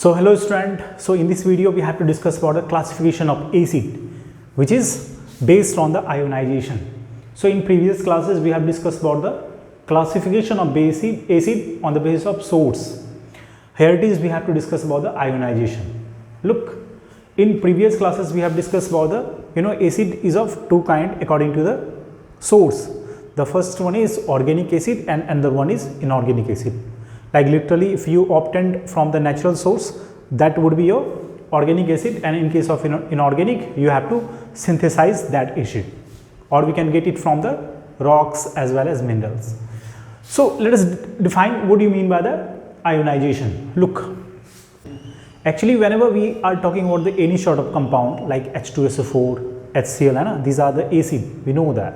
So hello student, so in this video we have to discuss about the classification of acid which is based on the ionization. So in previous classes we have discussed about the classification of acid on the basis of source. Here it is we have to discuss about the ionization. Look, in previous classes we have discussed about the acid is of two kind according to the source. The first one is organic acid and another one is inorganic acid. Like literally if you obtained from the natural source, that would be your organic acid, and in case of inorganic you have to synthesize that acid, or we can get it from the rocks as well as minerals. So let us define what do you mean by the ionization. Look, actually whenever we are talking about the any sort of compound like H2SO4, HCl, these are the acid, we know that.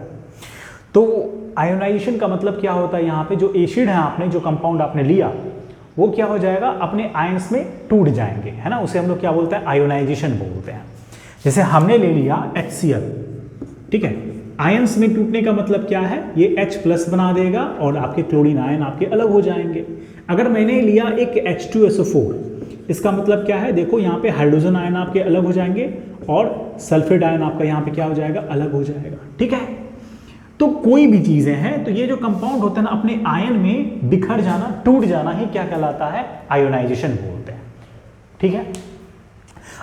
तो ionisation का मतलब क्या होता है, यहाँ पे जो acid है आपने जो कंपाउंड आपने लिया वो क्या हो जाएगा, अपने आयंस में टूट जाएंगे, है ना, उसे हम लोग क्या बोलते हैं, आयोनाइजेशन बोलते हैं. जैसे हमने ले लिया HCl, ठीक है, आयंस में टूटने का मतलब क्या है, ये H+ बना देगा और आपके क्लोरीन आयन आपके अलग हो जाएंगे. अगर मैंने लिया एक H2SO4, इसका मतलब क्या है, देखो यहाँ पे हाइड्रोजन आयन आपके अलग हो जाएंगे और सल्फेट आयन आपका यहाँ पे क्या हो जाएगा, अलग हो जाएगा. ठीक है, तो कोई भी चीजें हैं तो ये जो कंपाउंड होता है ना, अपने आयन में बिखर जाना, टूट जाना ही क्या कहलाता है, आयोनाइजेशन बोलते हैं. ठीक है.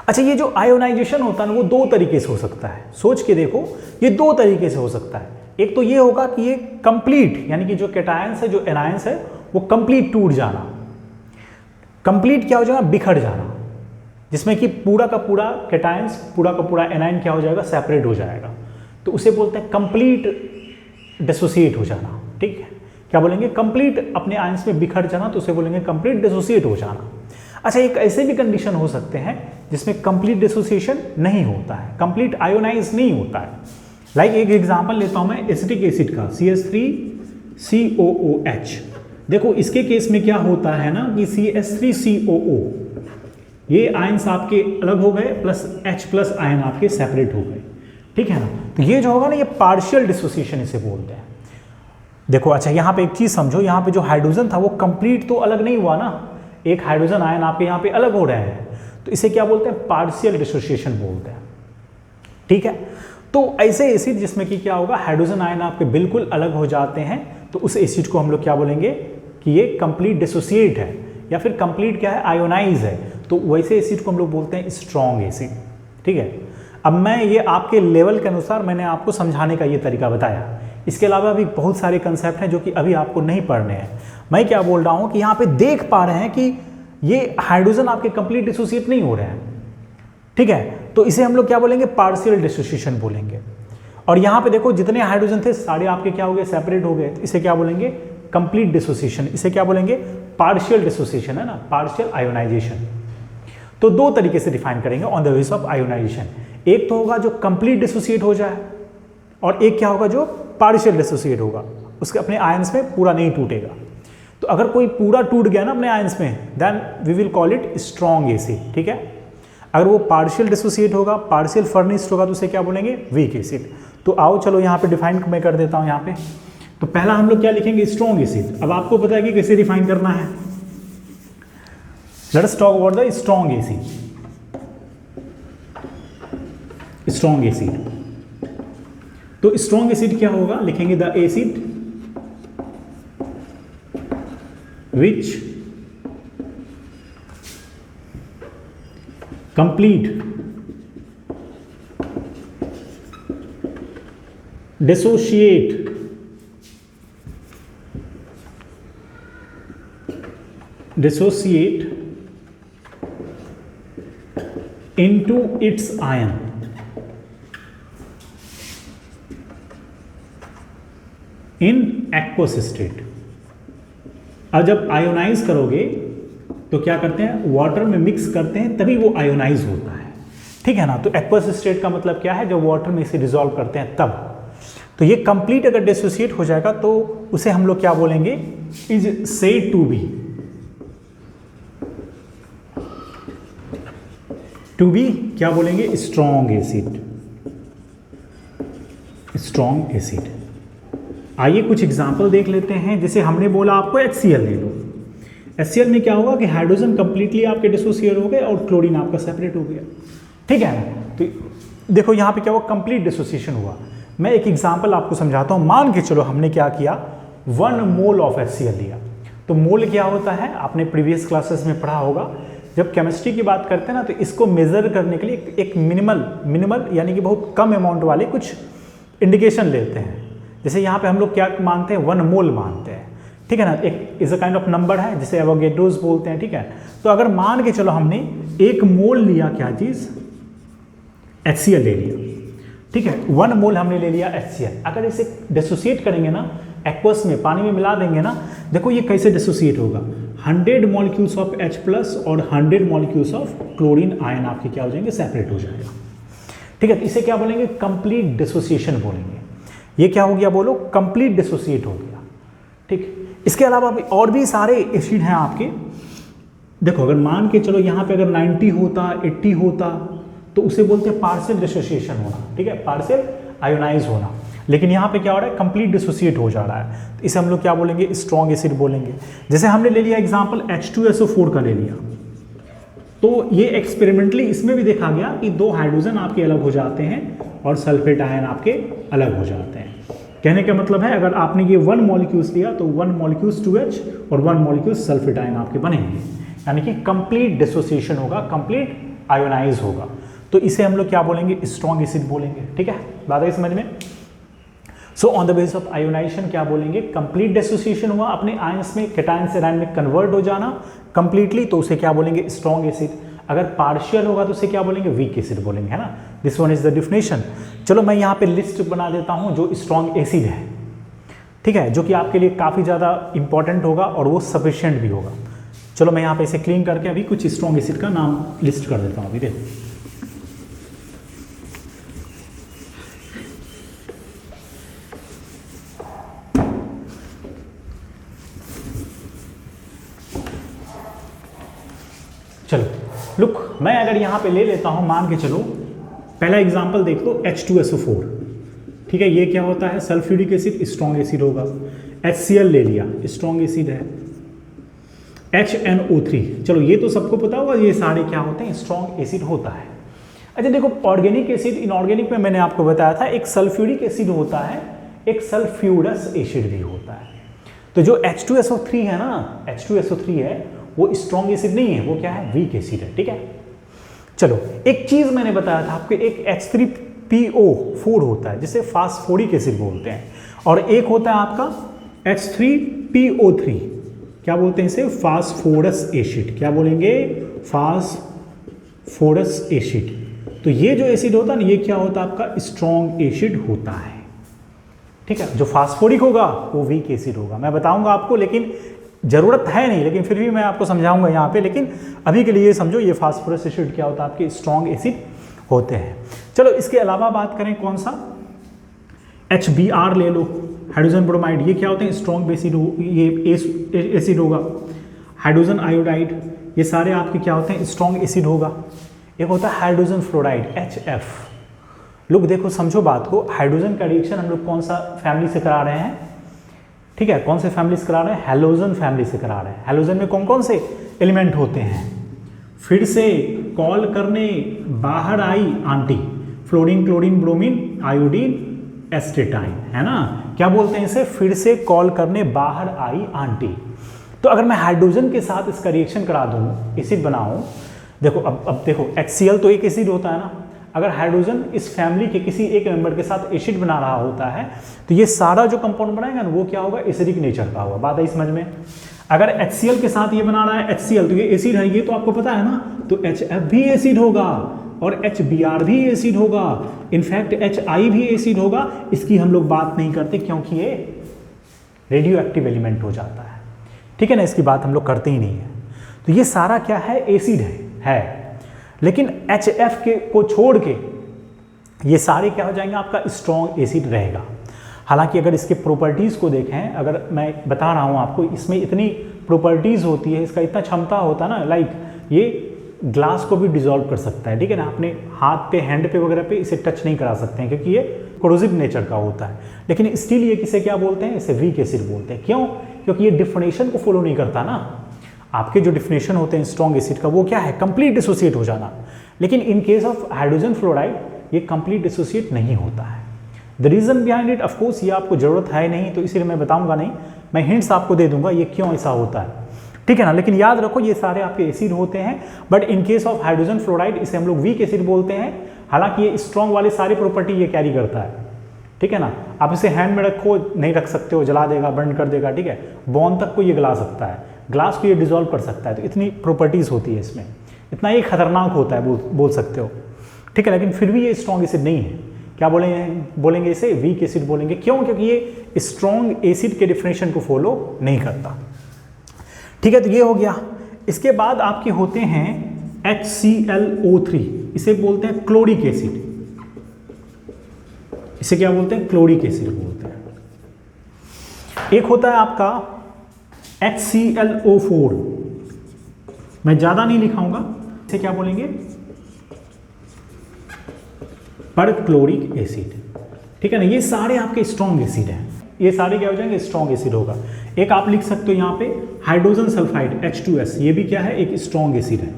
अच्छा, ये जो आयोनाइजेशन होता है ना वो दो तरीके से हो सकता है. सोच के देखो, ये दो तरीके से हो सकता है. एक तो ये होगा कि ये कंप्लीट, यानी कि जो कैटायंस है, जो एनायंस है, वो कंप्लीट टूट जाना. कंप्लीट क्या हो जाएगा, बिखर जाना, जिसमें कि पूरा का पूरा कैटायंस, पूरा का पूरा एनायन क्या हो जाएगा, सेपरेट हो जाएगा. तो उसे बोलते हैं कंप्लीट डिसोसिएट हो जाना. ठीक है, क्या बोलेंगे, कंप्लीट अपने आयंस में बिखर जाना, तो उसे बोलेंगे कंप्लीट डिसोसिएट हो जाना. अच्छा, एक ऐसे भी कंडीशन हो सकते हैं जिसमें कंप्लीट डिसोसिएशन नहीं होता है, कंप्लीट आयोनाइज नहीं होता है. लाइक एक एग्जांपल लेता हूं मैं एसिटिक एसिड का, CH3COOH. देखो इसके केस में क्या होता है ना कि CH3COO, ये आयंस आपके अलग हो गए प्लस H+ आयन आपके सेपरेट हो गए. ठीक है ना, तो ये जो होगा ना, ये पार्शियल डिसोसिएशन इसे बोलते हैं. देखो अच्छा, यहाँ पे एक चीज समझो, यहाँ पे जो हाइड्रोजन था वो कंप्लीट तो अलग नहीं हुआ ना, एक हाइड्रोजन आयन आपके यहाँ पे अलग हो रहे हैं, तो इसे क्या बोलते हैं, पार्शियल डिसोसिएशन बोलते हैं. ठीक है, तो ऐसे एसिड जिसमें कि क्या होगा, हाइड्रोजन आयन आपके बिल्कुल अलग हो जाते हैं, तो उस एसिड को हम लोग क्या बोलेंगे कि ये कंप्लीट डिसोसिएट है, या फिर कंप्लीट क्या है, आयोनाइज है. तो वैसे एसिड को हम लोग बोलते हैं स्ट्रॉन्ग एसिड. ठीक है, अब मैं ये आपके लेवल के अनुसार मैंने आपको समझाने का ये तरीका बताया. इसके अलावा भी बहुत सारे कंसेप्ट हैं जो कि अभी आपको नहीं पढ़ने हैं. मैं क्या बोल रहा हूँ कि यहाँ पे देख पा रहे हैं कि ये हाइड्रोजन आपके कंप्लीट डिसोसिएट नहीं हो रहे हैं. ठीक है, तो इसे हम लोग क्या बोलेंगे, पार्शियल डिसोसिएशन बोलेंगे. और यहाँ पे देखो जितने हाइड्रोजन थे सारे आपके क्या हो गए, सेपरेट हो गए, तो इसे क्या बोलेंगे, कंप्लीट डिसोसिएशन. इसे क्या बोलेंगे, पार्शियल डिसोसिएशन, है ना, पार्शियल आयोनाइजेशन. तो दो तरीके से डिफाइन करेंगे on the basis of ionisation. एक तो होगा जो कंप्लीट डिसोसिएट हो जाए, और एक क्या होगा जो पार्शियल डिसोसिएट होगा, उसके अपने आयंस में पूरा नहीं टूटेगा. तो अगर कोई पूरा टूट गया ना अपने आयंस में, then we will call it strong acid. ठीक है, अगर वो पार्शियल डिसोसिएट होगा, पार्शियल फर्निश्ड होगा, तो उसे क्या बोलेंगे, वीक एसिड. तो आओ चलो यहाँ पे डिफाइन मैं कर देता हूँ. यहाँ पे तो पहला हम लोग क्या लिखेंगे, स्ट्रॉन्ग एसिड. अब आपको पता है कि कैसे डिफाइन करना है. Let us talk about the strong acid. Strong acid, तो स्ट्रॉन्ग एसिड क्या होगा, लिखेंगे the acid which complete dissociate into its ion in aqueous state. अब जब आयोनाइज करोगे तो क्या करते हैं, वाटर में मिक्स करते हैं, तभी वो आयोनाइज होता है. ठीक है ना, तो एक्वस स्टेट का मतलब क्या है, जब वाटर में इसे डिसॉल्व करते हैं तब. तो ये कंप्लीट अगर डिसोसिएट हो जाएगा तो उसे हम लोग क्या बोलेंगे, इज सेड टू बी क्या बोलेंगे, स्ट्रॉन्ग एसिड. Strong acid. आइए कुछ एग्जाम्पल देख लेते हैं. जैसे हमने बोला आपको HCl ले लो. HCl में क्या होगा कि हाइड्रोजन कंप्लीटली आपके डिसोसिएट हो गए और क्लोरीन आपका सेपरेट हो गया, ठीक है ना। तो देखो यहाँ पे क्या हुआ, कंप्लीट डिसोसिएशन हुआ। मैं एक एग्जांपल आपको समझाता हूँ। मान के चलो हमने क्या किया, 1 मोल ऑफ HCl लिया। तो मोल क्या होता है, आपने प्रीवियस क्लासेस में पढ़ा होगा। जब केमिस्ट्री की बात करते हैं ना, तो इसको मेजर करने के लिए एक मिनिमल यानी कि बहुत कम अमाउंट वाले कुछ इंडिकेशन लेते हैं। जैसे यहाँ पे हम लोग क्या मानते हैं, 1 मोल मानते हैं, ठीक है ना। एक is a kind of number है जिसे एवोगैड्रोस बोलते हैं, ठीक है। तो अगर मान के चलो हमने 1 मोल लिया, क्या चीज, HCl ले लिया, ठीक है। 1 मोल हमने ले लिया HCl। अगर इसे डिसोसिएट करेंगे ना एक्वस में, पानी में मिला देंगे ना, देखो ये कैसे डिसोसिएट होगा। 100 मॉलिक्यूल्स ऑफ H प्लस और 100 मॉलिक्यूल्स ऑफ क्लोरीन आयन आपके क्या हो जाएंगे, सेपरेट हो जाएगा, ठीक है। तो इसे क्या बोलेंगे, कंप्लीट डिसोसिएशन बोलेंगे। ये क्या हो गया, बोलो, कंप्लीट डिसोसिएट हो गया, ठीक। इसके अलावा और भी सारे एसिड हैं आपके। देखो अगर मान के चलो यहाँ पे अगर 90 होता, 80 होता, तो उसे बोलते हैं पार्शियल डिसोसिएशन होना, ठीक है, पार्शियल आयोनाइज होना। लेकिन यहाँ पे क्या हो रहा है, कंप्लीट डिसोसिएट हो जा रहा है। तो इसे हम लोग क्या बोलेंगे, स्ट्रॉन्ग एसिड बोलेंगे। जैसे हमने ले लिया एग्जांपल H2SO4 का ले लिया, तो ये एक्सपेरिमेंटली इसमें भी देखा गया कि 2 हाइड्रोजन आपके अलग हो जाते हैं और सल्फेट आयन आपके अलग हो जाते हैं। कहने का मतलब है अगर आपने ये 1 मॉलिक्यूल्स लिया तो 1 मॉलिक्यूल्स 2H और 1 मॉलिक्यूल्स सल्फेट आयन आपके बनेंगे, यानी कि कंप्लीट डिसोसिएशन होगा, कंप्लीट आयोनाइज होगा। तो इसे हम लोग क्या बोलेंगे, स्ट्रॉन्ग एसिड बोलेंगे, ठीक है। बात है समझ में। So on the basis of ionisation क्या बोलेंगे, कंप्लीट डिसोसिएशन हुआ, अपने आयंस में केटायन से एनायन में कन्वर्ट हो जाना कंप्लीटली, तो उसे क्या बोलेंगे, स्ट्रॉन्ग एसिड। अगर पार्शियल होगा तो उसे क्या बोलेंगे, वीक एसिड बोलेंगे, है ना। This one is the definition. चलो मैं यहाँ पे लिस्ट बना देता हूँ जो स्ट्रॉन्ग एसिड है, ठीक है, जो कि आपके लिए काफ़ी ज़्यादा इंपॉर्टेंट होगा और वो सफिशिएंट भी होगा। चलो मैं यहाँ पे इसे क्लीन करके अभी कुछ स्ट्रॉन्ग एसिड का नाम लिस्ट कर देता हूँ अभी। देखो चलो लुक, मैं अगर यहाँ पे ले लेता हूँ, मान के चलो पहला एग्जांपल देख लो, H2SO4, ठीक है। ये क्या होता है, सल्फ्यूरिक एसिड, स्ट्रॉन्ग एसिड होगा। HCl ले लिया, स्ट्रॉन्ग एसिड है। HNO3, चलो ये तो सबको पता होगा, ये सारे क्या होते हैं, स्ट्रॉन्ग एसिड होता है। अच्छा देखो, ऑर्गेनिक एसिड, इनऑर्गेनिक में मैंने आपको बताया था, एक सल्फ्यूरिक एसिड होता है, एक सल्फ्यूरस एसिड भी होता है। तो जो H2SO3 है ना, H2SO3 है, वो स्ट्रॉन्ग एसिड नहीं है, वो क्या है, वीक एसिड है, ठीक है। चलो एक चीज मैंने बताया था आपको, एक H3PO4 होता है जिसे फास्फोरिक एसिड बोलते हैं, और एक होता है आपका H3PO3, क्या बोलते हैं इसे, फास्फोरस एसिड। क्या बोलेंगे, फास्फोरस एसिड। तो ये जो एसिड होता है ना, ये क्या होता है आपका, स्ट्रॉन्ग एसिड होता है, ठीक है। जो फास्फोरिक होगा वो वीक एसिड होगा, मैं बताऊंगा आपको, लेकिन जरूरत है नहीं, लेकिन फिर भी मैं आपको समझाऊंगा यहाँ पे। लेकिन अभी के लिए समझो, ये फास्फोरस एसिड क्या होता है, आपके स्ट्रॉन्ग एसिड होते हैं। चलो इसके अलावा बात करें, कौन सा, HBr ले लो, हाइड्रोजन ब्रोमाइड, ये क्या होते हैं, स्ट्रॉन्ग एसिड, ये एसिड होगा। हाइड्रोजन आयोडाइड, ये सारे आपके क्या होते हैं, स्ट्रॉन्ग एसिड होगा। एक होता है हाइड्रोजन फ्लोराइड, HF। लोग देखो, समझो बात को, हाइड्रोजन का रिएक्शन हम लोग कौन सा फैमिली से करा रहे हैं, ठीक है, कौन से फैमिली से करा रहे हैं, हैलोजन फैमिली से करा रहे हैं। हैलोजन में कौन कौन से एलिमेंट होते हैं, फिर से कॉल करने बाहर आई aunty, fluorine, chlorine, bromine, iodine, astatine, है ना। क्या बोलते हैं इसे, फिर से कॉल करने बाहर आई आंटी। तो अगर मैं हाइड्रोजन के साथ इसका रिएक्शन करा दूँ, एसिड बनाऊँ, देखो अब देखो, HCl तो एक एसिड होता है ना। अगर हाइड्रोजन इस फैमिली के किसी एक मेंबर के साथ एसिड बना रहा होता है, तो ये सारा जो कंपाउंड बनाएगा ना, वो क्या होगा, एसिडिक नेचर का होगा। बात है समझ में। अगर HCl के साथ ये बना रहा है HCl, तो ये एसिड है, ये तो आपको पता है ना। तो HF भी एसिड होगा और HBr भी एसिड होगा, इनफैक्ट HI भी एसिड होगा। इसकी हम लोग बात नहीं करते क्योंकि ये रेडियो एक्टिव एलिमेंट हो जाता है, ठीक है ना, इसकी बात हम लोग करते ही नहीं है। तो ये सारा क्या है, एसिड है। लेकिन HF के को छोड़ के ये सारे क्या हो जाएंगे, आपका स्ट्रॉन्ग एसिड रहेगा। हालांकि अगर इसके प्रॉपर्टीज़ को देखें, अगर मैं बता रहा हूँ आपको, इसमें इतनी प्रॉपर्टीज़ होती है, इसका इतना क्षमता होता है ना, लाइक ये ग्लास को भी डिसॉल्व कर सकता है, ठीक है ना। अपने हाथ पे, हैंड पे वगैरह पे इसे टच नहीं करा सकते हैं क्योंकि ये कोरोसिव नेचर का होता है। लेकिन स्टिल ये किसे क्या बोलते हैं, इसे वीक एसिड बोलते हैं। क्यों, क्योंकि ये डिफिनेशन को फॉलो नहीं करता ना। आपके जो डिफिनेशन होते हैं स्ट्रॉन्ग एसिड का वो क्या है, कंप्लीट डिसोसिएट हो जाना। लेकिन in case of hydrogen fluoride ये कंप्लीट डिसोसिएट नहीं होता है। The reason behind it, of course ये आपको ज़रूरत है नहीं तो इसीलिए मैं बताऊंगा नहीं, मैं हिंट्स आपको दे दूंगा ये क्यों ऐसा होता है, ठीक है ना। लेकिन याद रखो ये सारे आपके एसिड होते हैं, but in case of hydrogen fluoride इसे हम लोग वीक एसिड बोलते हैं। हालांकि ये स्ट्रॉन्ग वाले सारे प्रॉपर्टी ये कैरी करता है, ठीक है ना। आप इसे हैंड में रखो, नहीं रख सकते हो, जला देगा, बर्न कर देगा, ठीक है। बॉन तक को ये गला सकता है, ग्लास को ये डिजोल्व कर सकता है, तो इतनी प्रॉपर्टीज़ होती है इसमें, इतना ये खतरनाक होता है बोल सकते हो, ठीक है। लेकिन फिर भी ये स्ट्रॉन्ग एसिड नहीं है। क्या बोलेंगे इसे, वीक एसिड बोलेंगे। क्यों? क्योंकि ये स्ट्रॉन्ग एसिड के डिफिनेशन को फॉलो नहीं करता, ठीक है। तो ये हो गया। इसके बाद आपके होते हैं HClO3, इसे बोलते हैं क्लोरिक एसिड। इसे क्या बोलते हैं? क्लोरिक एसिड बोलते हैं। एक होता है आपका HClO4, मैं ज्यादा नहीं लिखाऊंगा, इसे क्या बोलेंगे? परक्लोरिक एसिड, ठीक है ना। ये सारे आपके स्ट्रॉन्ग एसिड हैं, ये सारे क्या हो जाएंगे? स्ट्रॉन्ग एसिड होगा। एक आप लिख सकते हो यहाँ पे हाइड्रोजन सल्फाइड H2S, ये भी क्या है? एक स्ट्रॉन्ग एसिड है,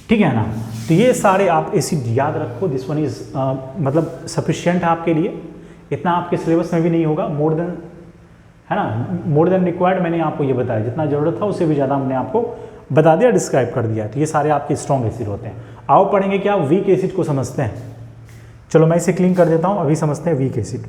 ठीक है ना। तो ये सारे आप एसिड याद रखो, दिस वन इज मतलब सफिशिएंट है आपके लिए, इतना आपके सिलेबस में भी नहीं होगा, मोर देन, है ना, मोर देन रिक्वायर्ड। मैंने आपको ये बताया, जितना जरूरत था उससे भी ज़्यादा हमने आपको बता दिया, डिस्क्राइब कर दिया। तो ये सारे आपके स्ट्रॉन्ग एसिड होते हैं। आओ पढ़ेंगे क्या, वीक एसिड को समझते हैं। चलो मैं इसे क्लीन कर देता हूँ, अभी समझते हैं वीक एसिड।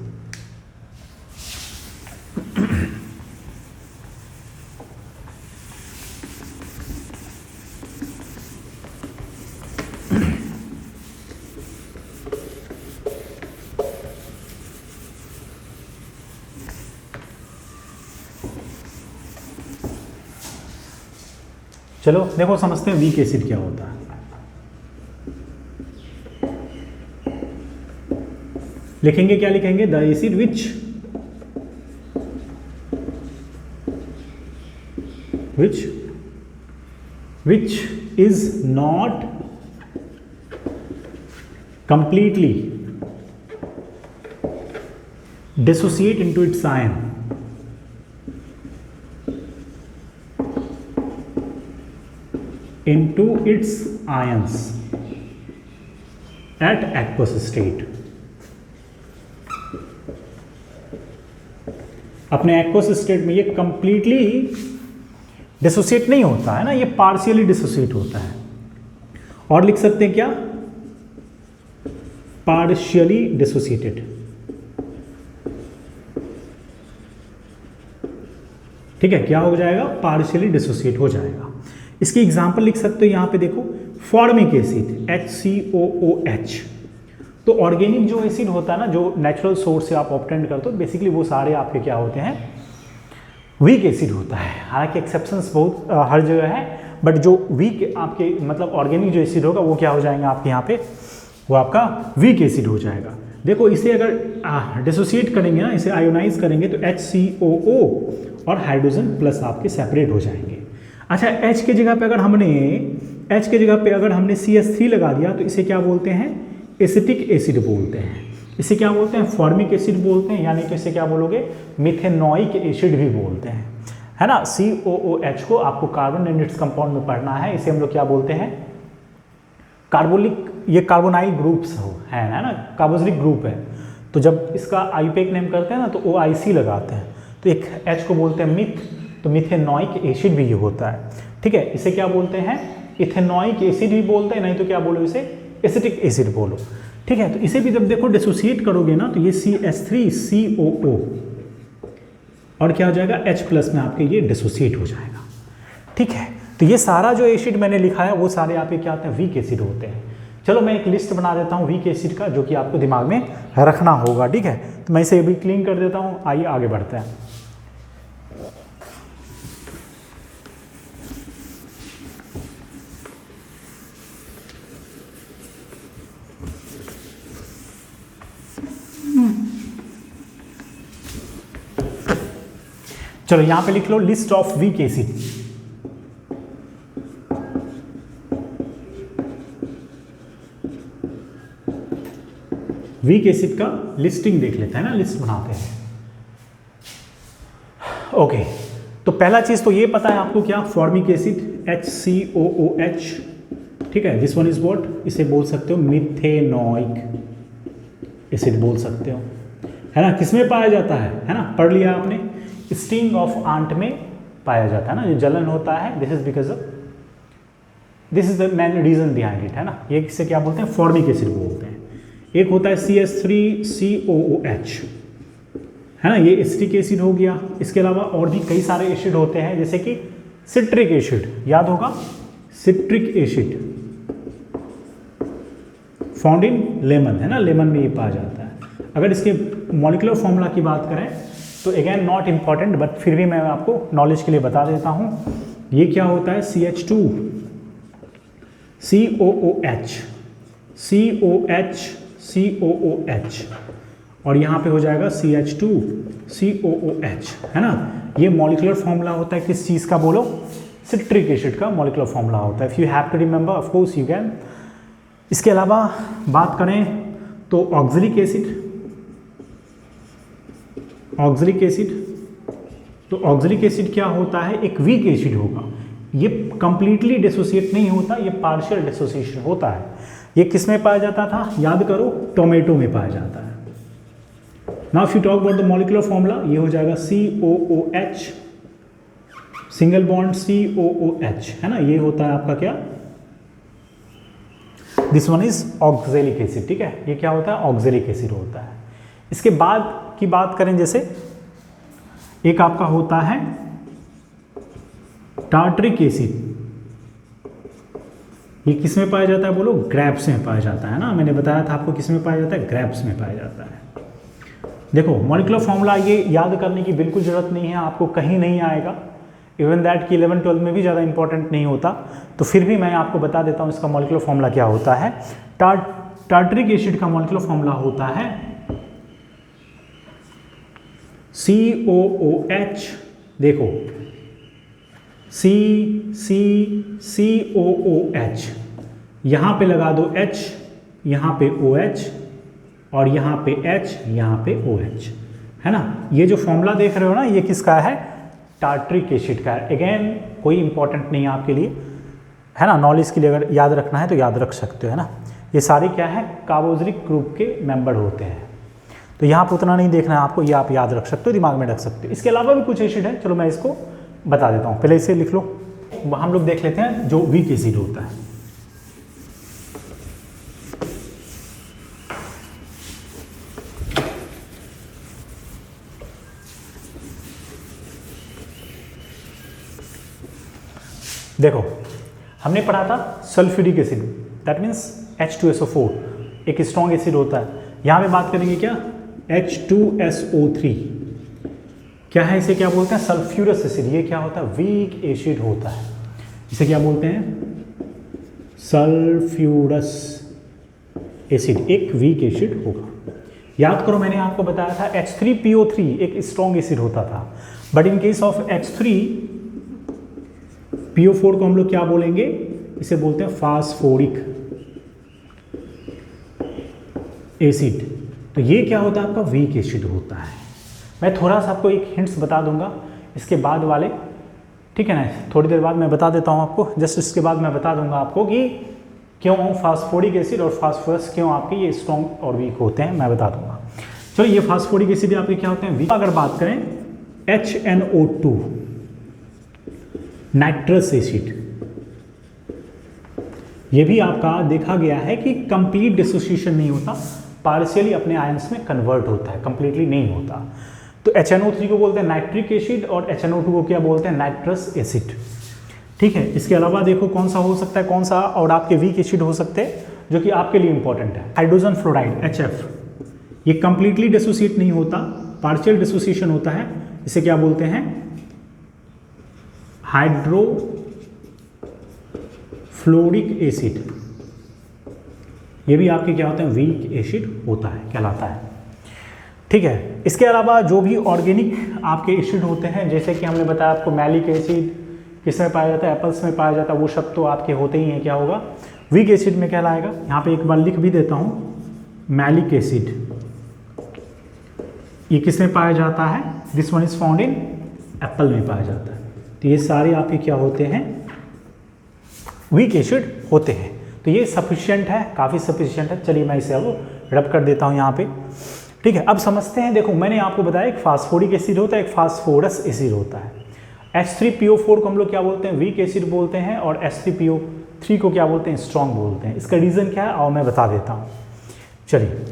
चलो देखो समझते हैं वीक एसिड क्या होता है। लिखेंगे क्या? लिखेंगे the acid which is not completely dissociate into its ion ions at aqueous state। अपने एक्वस स्टेट में ये कंप्लीटली डिसोसिएट नहीं होता है ना, ये पार्शियली डिसोसिएट होता है। और लिख सकते हैं क्या? पार्शियली डिसोसिएटेड, ठीक है। क्या हो जाएगा? पार्शियली डिसोसिएट हो जाएगा। इसकी एग्जांपल लिख सकते हो, यहां पे देखो फॉर्मिक एसिड HCOOH। तो ऑर्गेनिक जो एसिड होता है ना, जो नेचुरल सोर्स से आप ऑब्टेन करते हो, बेसिकली वो सारे आपके क्या होते हैं? वीक एसिड होता है। हालांकि एक्सेप्शंस बहुत हर जगह है, बट जो वीक आपके मतलब ऑर्गेनिक जो एसिड होगा वो क्या हो जाएंगे आपके यहाँ पे? वो आपका वीक एसिड हो जाएगा। देखो इसे अगर डिसोसिएट करेंगे ना, इसे आयोनाइज करेंगे तो HCOO और हाइड्रोजन प्लस आपके सेपरेट हो जाएंगे। अच्छा, H के जगह पे अगर हमने CH3 लगा दिया तो इसे क्या बोलते हैं? एसिटिक एसिड बोलते हैं। इसे क्या बोलते हैं? फॉर्मिक एसिड बोलते हैं, यानी कि इसे क्या बोलोगे? मिथेनॉइक एसिड भी बोलते हैं, है ना। COOH को आपको कार्बन एंड इट्स कंपाउंड में पढ़ना है। इसे हम लोग क्या बोलते हैं? कार्बोनिक, ये कार्बोनाइल ग्रुप्स है ना, कार्बोक्सिलिक ग्रुप है। तो जब इसका आईयूपैक नेम करते हैं ना तो OIC लगाते हैं, तो एक H को बोलते हैं मिथ, तो मिथेनॉइक एसिड भी ये होता है, ठीक है। इसे क्या बोलते हैं? इथेनॉइक एसिड भी बोलते हैं, नहीं तो क्या बोलो इसे? एसिटिक एसिड बोलो, ठीक है। तो इसे भी जब देखो डिसोसिएट करोगे ना तो ये CH3COO और क्या हो जाएगा? H प्लस में आपके ये डिसोसिएट हो जाएगा, ठीक है। तो ये सारा जो एसिड मैंने लिखा है वो सारे आपके क्या होते हैं? वीक एसिड होते हैं। चलो मैं एक लिस्ट बना देता हूँ वीक एसिड का, जो कि आपको दिमाग में रखना होगा, ठीक है। तो मैं इसे अभी क्लीन कर देता हूँ, आइए आगे बढ़ते हैं। चलो यहां पे लिख लो list of weak acid. Weak acid का लिस्टिंग देख लेते हैं ना, लिस्ट बनाते हैं। ओके, तो पहला चीज़ तो ये पता है आपको क्या, फॉर्मिक एसिड HCOOH, ठीक है, दिस वन इज व्हाट, इसे बोल सकते हो मिथेनोइक एसिड बोल सकते हो, है ना। किसमें पाया जाता है ना, पढ़ लिया आपने, स्टिंग ऑफ आंट में पाया जाता है ना, जो जलन होता है, this is because of, this is the main reason behind it, है ना। ये किसे क्या बोलते हैं, फॉर्मिक एसिड बोलते हैं। एक होता है CH3COOH, है ना, ये एसिटिक एसिड हो गया। इसके अलावा और भी कई सारे एसिड होते हैं, जैसे कि सिट्रिक एसिड, याद होगा, citric acid found in lemon, है ना, लेमन में ये पाया जाता है। अगर इसके मॉलिक्यूलर फॉर्मूला की बात करें तो अगेन नॉट इम्पॉर्टेंट, बट फिर भी मैं आपको नॉलेज के लिए बता देता हूँ। ये क्या होता है, CH2COOH और यहाँ पे हो जाएगा CH2COOH, है ना। ये मॉलिक्यूलर फॉर्मूला होता है किस चीज़ का, बोलो, सिट्रिक एसिड का मॉलिक्यूलर फॉर्मूला होता है। If you have to remember, of course you can. इसके अलावा बात करें तो ऑक्सैलिक एसिड, तो ऑक्सैलिक एसिड क्या होता है, एक वीक एसिड होगा। ये कंप्लीटली डिसोसिएट नहीं होता, ये पार्शियल डिसोसिएशन होता है। ये किस में पाया जाता था, याद करो, टोमेटो में पाया जाता है। Now if you talk about the molecular formula, ये हो जाएगा COOH, सिंगल बॉन्ड COOH, है ना। ये होता है आपका क्या, this one is oxalic acid, ठीक है। ये क्या होता है, ऑक्सैलिक एसिड होता है। इसके बाद की बात करें, जैसे एक आपका होता है टार्टरिक एसिड, ये किस में पाया जाता है, बोलो, ग्रेप्स में पाया जाता है ना। मैंने बताया था आपको किस में पाया जाता है, ग्रेप्स में पाया जाता है। देखो मॉलिक्यूलर फॉर्मूला ये याद करने की बिल्कुल जरूरत नहीं है, आपको कहीं नहीं आएगा, इवन दैट कि 11-12 में भी ज़्यादा इंपॉर्टेंट नहीं होता, तो फिर भी मैं आपको बता देता हूँ इसका मॉलिक्यूलर फॉर्मूला क्या होता है। टार्टरिक एसिड का मॉलिक्यूलर फॉर्मूला होता है COOH, देखो COOH, यहाँ पे लगा दो H, यहाँ पे OH और यहाँ पे H, यहाँ पे OH, है ना। ये जो फॉर्मूला देख रहे हो ना, ये किसका है, टार्टरिक एसिड का है। अगेन कोई इंपॉर्टेंट नहीं है आपके लिए, है ना, नॉलेज के लिए अगर याद रखना है तो याद रख सकते हो, है ना। ये सारे क्या है, कार्बोक्सिलिक ग्रुप के मेंबर होते हैं, तो यहाँ पर उतना नहीं देखना है आपको, ये आप याद रख सकते हो, दिमाग में रख सकते हो। इसके अलावा भी कुछ एसिड है, चलो मैं इसको बता देता हूँ, पहले इसे लिख लो। हम लोग देख लेते हैं जो वीक एसिड होता है। देखो हमने पढ़ा था sulphuric acid, that means H2SO4, एक स्ट्रॉन्ग एसिड होता है। यहाँ पे बात करेंगे क्या, H2SO3, क्या है, इसे क्या बोलते हैं, सल्फ्यूरस एसिड। ये क्या होता है, वीक एसिड होता है, इसे क्या बोलते हैं, सल्फ्यूरस एसिड, एक वीक एसिड होगा। याद करो मैंने आपको बताया था H3PO3 एक स्ट्रॉन्ग एसिड होता था, but in case of H3PO4 को हम लोग क्या बोलेंगे, इसे बोलते हैं फास्फोरिक एसिड। तो ये क्या होता है, आपका वीक एसिड होता है। मैं थोड़ा सा आपको एक हिंट्स बता दूंगा इसके बाद वाले, ठीक है ना, थोड़ी देर बाद मैं बता देता हूँ आपको, जस्ट इसके बाद मैं बता दूंगा आपको कि क्यों फास्फोरिक एसिड और फास्फोरस क्यों आपके ये स्ट्रॉन्ग और वीक होते हैं, मैं बता दूंगा। चलो ये फास्फोरिक एसिड आपके क्या होते हैं, वीक। अगर बात करें HNO2 नाइट्रस एसिड, ये भी आपका देखा गया है कि कंप्लीट डिसोसिएशन नहीं होता, पार्शियली अपने आयंस में कन्वर्ट होता है, कंप्लीटली नहीं होता। तो HNO3 को बोलते हैं नाइट्रिक एसिड और HNO2 को क्या बोलते हैं, नाइट्रस एसिड, ठीक है। इसके अलावा देखो कौन सा हो सकता है, कौन सा और आपके वीक एसिड हो सकते हैं जो कि आपके लिए इंपॉर्टेंट है, हाइड्रोजन फ्लोराइड HF, ये कंप्लीटली डिसोसिएट नहीं होता, पार्शियल डिसोसिएशन होता है, इसे क्या बोलते हैं, हाइड्रोफ्लोरिक एसिड। ये भी आपके क्या होते हैं, वीक एसिड होता है, कहलाता है, ठीक है। इसके अलावा जो भी ऑर्गेनिक आपके एसिड होते हैं, जैसे कि हमने बताया आपको मैलिक एसिड किस में पाया जाता है, एप्पल्स में पाया जाता है, वो सब तो आपके होते ही हैं, क्या होगा, वीक एसिड में कहलाएगा। यहाँ पे एक बार लिख भी देता हूँ, मैलिक एसिड ये किस में पाया जाता है, this one is found in Apple में पाया जाता है। तो ये सारे आपके क्या होते हैं, वीक एसिड होते हैं। तो ये सफिशिएंट है, काफ़ी सफिशिएंट है। चलिए मैं इसे अब रब कर देता हूँ यहाँ पे, ठीक है। अब समझते हैं, देखो मैंने आपको बताया एक फास्फोरिक एसिड होता है, एक फास्फोरस एसिड होता है। H3PO4 को हम लोग क्या बोलते हैं, वीक एसिड बोलते हैं, और H3PO3 को क्या बोलते हैं, स्ट्रॉन्ग बोलते हैं। इसका रीज़न क्या है और मैं बता देता हूँ। चलिए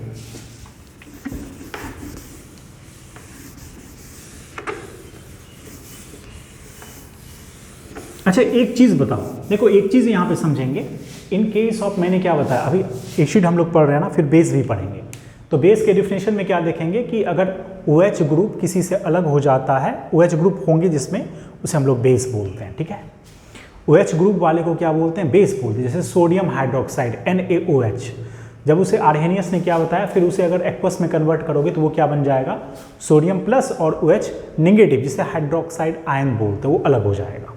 अच्छा, एक चीज़ बताओ, देखो एक चीज़ यहाँ पे समझेंगे। इन केस ऑफ, मैंने क्या बताया, अभी एसिड हम लोग पढ़ रहे हैं ना, फिर बेस भी पढ़ेंगे। तो बेस के डिफिनेशन में क्या देखेंगे कि अगर OH ग्रुप किसी से अलग हो जाता है, OH ग्रुप होंगे जिसमें, उसे हम लोग बेस बोलते हैं, ठीक है। OH ग्रुप वाले को क्या बोलते हैं, बेस बोलते हैं। जैसे सोडियम हाइड्रोक्साइड NaOH, जब उसे आर्हेनियस ने क्या बताया, फिर उसे अगर एक्वस में कन्वर्ट करोगे तो वो क्या बन जाएगा, सोडियम प्लस और OH निगेटिव, जिसे हाइड्रोक्साइड आयन बोलते हैं, वो अलग हो जाएगा।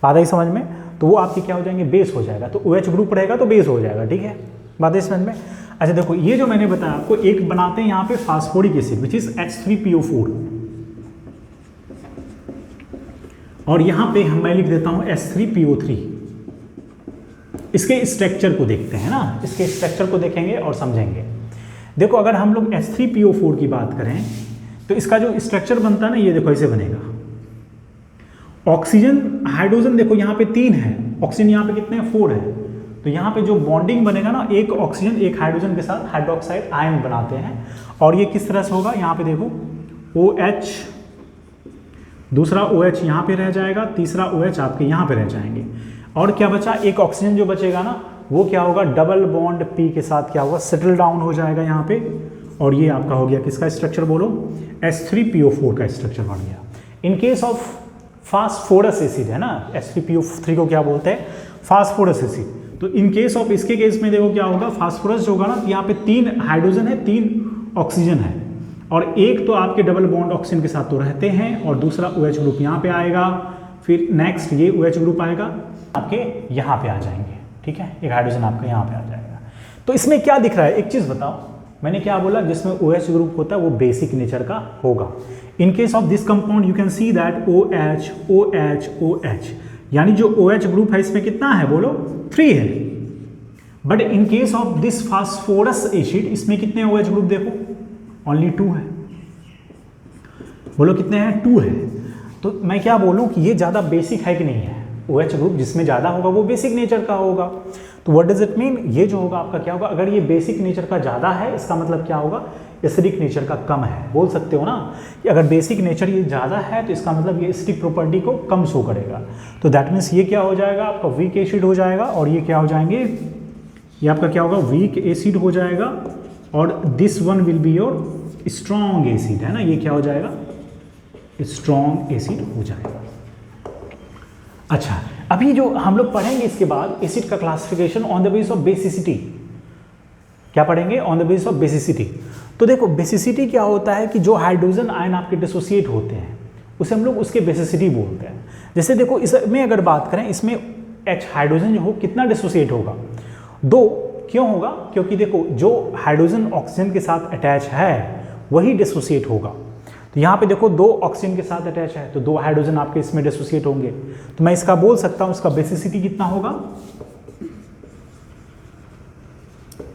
बात आई समझ में? तो वो आपके क्या हो जाएंगे, बेस हो जाएगा। तो OH ग्रुप रहेगा तो बेस हो जाएगा, ठीक है। बात आई समझ में? अच्छा देखो, ये जो मैंने बताया आपको, एक बनाते हैं यहाँ पे phosphoric acid which is H3PO4, और यहाँ पे मैं लिख देता हूँ H3PO3। इसके स्ट्रक्चर को देखते हैं ना, इसके स्ट्रक्चर को देखेंगे और समझेंगे। देखो अगर हम लोग H3PO4 की बात करें तो इसका जो स्ट्रक्चर बनता है ना, ये देखो ऐसे बनेगा। ऑक्सीजन हाइड्रोजन देखो यहाँ पे 3 है, ऑक्सीजन यहाँ पे कितने हैं, 4 है। तो यहाँ पे जो बॉन्डिंग बनेगा ना, एक ऑक्सीजन एक हाइड्रोजन के साथ हाइड्रोक्साइड आयन बनाते हैं। और ये किस तरह से होगा, यहाँ पे देखो OH, दूसरा OH यहाँ पे रह जाएगा, तीसरा OH आपके यहाँ पे रह जाएंगे। और क्या बचा, एक ऑक्सीजन जो बचेगा ना, वो क्या होगा, डबल बॉन्ड P के साथ क्या होगा, सेटल डाउन हो जाएगा यहाँ पे। और ये आपका हो गया किसका स्ट्रक्चर, बोलो, H3PO4 का स्ट्रक्चर बन गया। In case of phosphorus acid है ना, H3PO3 को क्या बोलते हैं, फास्फोरस एसिड। तो इन केस ऑफ, इसके केस में देखो क्या होगा, फास्फोरस जो होगा ना, यहाँ पे 3 हाइड्रोजन है, 3 ऑक्सीजन है, और एक तो आपके डबल बॉन्ड ऑक्सीजन के साथ तो रहते हैं, और दूसरा OH ग्रुप यहाँ पे आएगा। फिर नेक्स्ट ये OH ग्रुप आएगा, आपके यहाँ पे आ जाएंगे, ठीक है। एक हाइड्रोजन आपका यहाँ पे आ जाएगा। तो इसमें क्या दिख रहा है, एक चीज़ बताओ, मैंने क्या बोला, जिसमें OH ग्रुप होता है वो बेसिक नेचर का होगा। In case of this compound you can see that OH OH OH, यानी जो OH ग्रुप है इसमें कितना है, बोलो, 3 है। But in case of this phosphorus acid, इसमें कितने OH ग्रुप देखो, ओनली 2 है। बोलो कितने हैं, 2 है। तो मैं क्या बोलूं कि ये ज़्यादा बेसिक है कि नहीं है, OH ग्रुप जिसमें ज़्यादा होगा वो बेसिक नेचर का होगा। तो व्हाट डज इट मीन, ये जो होगा आपका क्या होगा, अगर ये बेसिक नेचर का ज़्यादा है, इसका मतलब क्या होगा, एसिडिक नेचर का कम है। बोल सकते हो ना कि अगर बेसिक नेचर ये ज़्यादा है तो इसका मतलब ये एसिडिक प्रॉपर्टी को कम शो करेगा। तो दैट मीन्स ये क्या हो जाएगा, आपका वीक एसिड हो जाएगा, और ये क्या हो जाएंगे, ये आपका क्या होगा, वीक एसिड हो जाएगा। और this one will be your strong acid, है ना, ये क्या हो जाएगा, स्ट्रॉन्ग एसिड हो जाएगा। अच्छा, अभी जो हम लोग पढ़ेंगे इसके बाद एसिड का classification on the basis of basicity. क्या पढ़ेंगे, on the basis of basicity. तो देखो बेसिसिटी क्या होता है कि जो हाइड्रोजन आयन आपके डिसोसिएट होते हैं उसे हम लोग उसके बेसिसिटी बोलते हैं। जैसे देखो इसमें अगर बात करें, इसमें H हाइड्रोजन जो हो कितना डिसोसिएट होगा, 2। क्यों होगा, क्योंकि देखो जो हाइड्रोजन ऑक्सीजन के साथ अटैच है वही डिसोसिएट होगा। तो यहाँ पे देखो 2 ऑक्सीजन के साथ अटैच है, तो 2 हाइड्रोजन आपके इसमें डिसोसिएट होंगे। तो मैं इसका बोल सकता हूँ, इसका बेसिसिटी कितना होगा,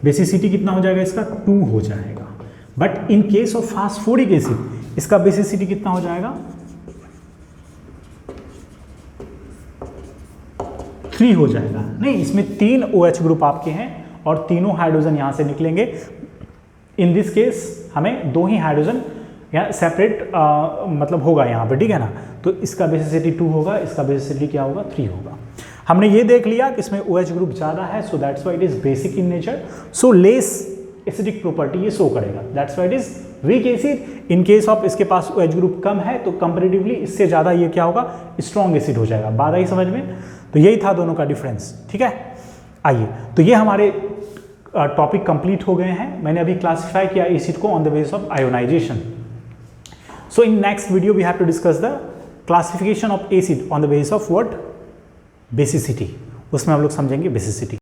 बेसिसिटी कितना हो जाएगा इसका, 2 हो जाएगा। But in case of phosphoric acid इसका बेसिसिटी कितना हो जाएगा, 3 हो जाएगा। नहीं, इसमें 3 OH ग्रुप आपके हैं और तीनों हाइड्रोजन यहां से निकलेंगे। इन दिस केस हमें 2 ही हाइड्रोजन या सेपरेट मतलब होगा यहाँ पे, ठीक है ना। तो इसका बेसिसिटी 2 होगा, इसका बेसिसिटी क्या होगा, 3 होगा। हमने ये देख लिया कि इसमें OH ग्रुप ज़्यादा है, so that's why it is basic in nature, so less acidic property ये शो करेगा, that's why it is weak acid. In case of इसके पास OH ग्रुप कम है तो कंपैरेटिवली इससे ज़्यादा ये क्या होगा, स्ट्रॉन्ग एसिड हो जाएगा। बात आई समझ में? तो यही था दोनों का डिफरेंस, ठीक है। आइए, तो ये हमारे टॉपिक कंप्लीट हो गए हैं। मैंने अभी क्लासिफाई किया एसिड को on the basis of ionization. So in next video we have to discuss the classification of acid on the basis of what, basicity। उसमें हम लोग समझेंगे बेसिसिटी।